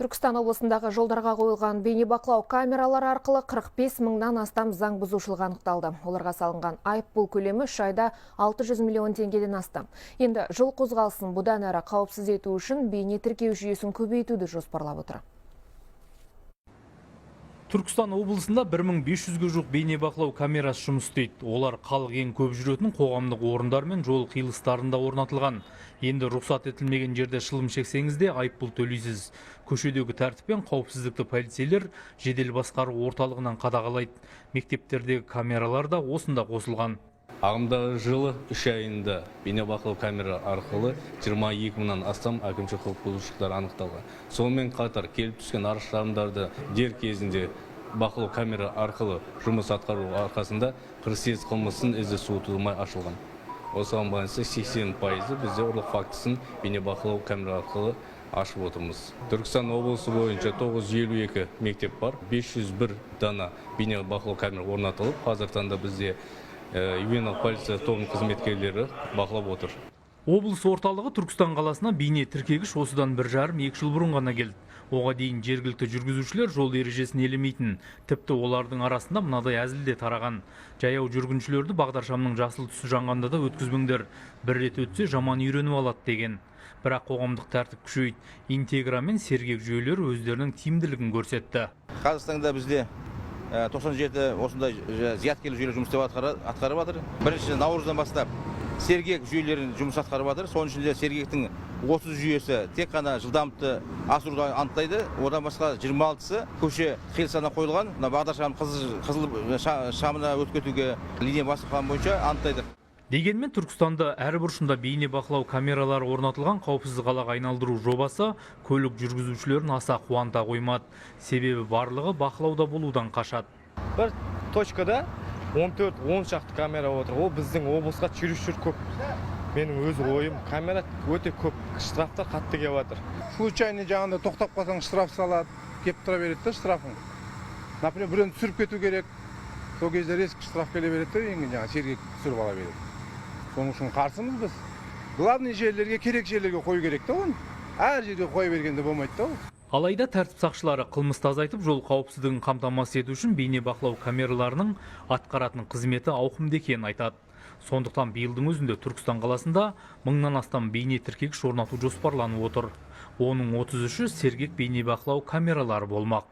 Түркістан облысындағы жолдарға қойылған бейнебақылау камералары арқылы 45 мыңнан астам заң бұзушылық анықталды. Оларға салынған айыппұл көлемі үш айда 600 миллион теңгеден асты. Енді жол қозғалысын бұдан әрі қауіпсіз ету үшін бейне тіркеу жүйесін көбейтуді жоспарлап отыр. Түркістан облысында 1500-ге жуық бейнебақылау камерасы жұмыс істейді. Олар халық ең көп жүретін қоғамдық орындар мен жол қиылыстарында орнатылған. Енді рұқсат етілмеген жерде шылым шексеңіз де айыппұл төлейсіз. Көшедегі тәртіп пен қауіпсіздікті полицейлер жедел басқару орталығынан қадағалайды. Мектептердегі камералар да осында қосылған. Ағымдағы жылы 3 айында бейнебақылау камера арқылы 22 мыңнан астам әкімшілік құқық бұзушылықтар анықталған. Сонымен қатар келіп түскен арыз-шағымдарды дер кезінде бақылау камера арқылы жұмыс атқару арқасында 48 қылмыстың ізі суытылмай ашылған. Осыған байланысты 80% бізде ұрлық фактісін бейнебақылау камера арқылы ашып отырмыз. Түркістан облысы бойынша 952 мектеп бар, 501 дана бейнебақылау камера орнатылып, қазіргі таңда бізде ювеналдық полиция тобының қызметкерлері бақылап отыр. Облыс орталығы Түркістан қаласына бейне тіркегіш осыдан 1,5-2 жыл бұрын ғана келді. Оға дейін жергілікті жүргізушілер жол ережесін елемейтін. Тіпті олардың арасында мынадай әзіл де тараған. Жаяу жүргіншілерді бағдаршамның жасыл түсі жанғанда да өткізбеңдер. Бір рет өтсе жаман үйреніп алады деген. Бірақ қоғамдық тәртіп күшейді. Интегра мен сергек жүйелер өздерінің тиімділігін көрсетті. Қазақстанда бізде 97 осындай зияткерлік жүйелер жұмыс атқарып жатыр. Бірінші наурыздан бастап сергек жүйелерін жұмыс атқарып жатыр. Соның ішінде сергектің 30 жүйесі тек қана жылдамдықты асыруды анықтайды. Одан басқа 26-сы көше қиылысына қойылған. Бағдаршамның қызыл шамына өтіп кетуге линия басылған бойынша анықтайды. Дегенмен Түркістанда әр бұрышында бейне бақылау камералары орнатылған қауіпсіз қалаға айналдыру жобасы көлік жүргізушілерін аса қуанта қоймады. Себебі барлығы бақылауда болудан қашады. Бір точкада 14-10 шақты камера отыр. Ол біздің облысқа жүрушілер көп. Менің өз ойым, камера өте көп, штрафтар қатты келіп жатыр. Случайно жағында тоқтап қалсаң штраф салады, кеп тұра береді де штрафың. Например, біреуін түсіріп кету керек. Сол кезде резко штраф келе береді де, енді жаңа сергек түсіріп ала береді. Соның үшін қарсымыз біз. Главный жерлерге, керек жерлерге қою керек те оны. Әр жерге қоя бергенде болмайды да ол. Алайда тәртіп сақшылары қылмысты азайтып, жол қауіпсіздігін қамтамасыз ету үшін бейне бақылау камераларының атқаратын қызметі ауқымды екенін айтады. Сондықтан биылдың өзінде Түркістан қаласында 1000-нан астам бейне тіркегіш орнату жоспарланып отыр. Оның 33-і сергек бейне бақылау камералары болмақ.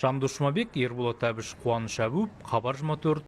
Жандос Жұмабек, Ерболат Әбіш, Қуаныш Әбуов, Хабар 24,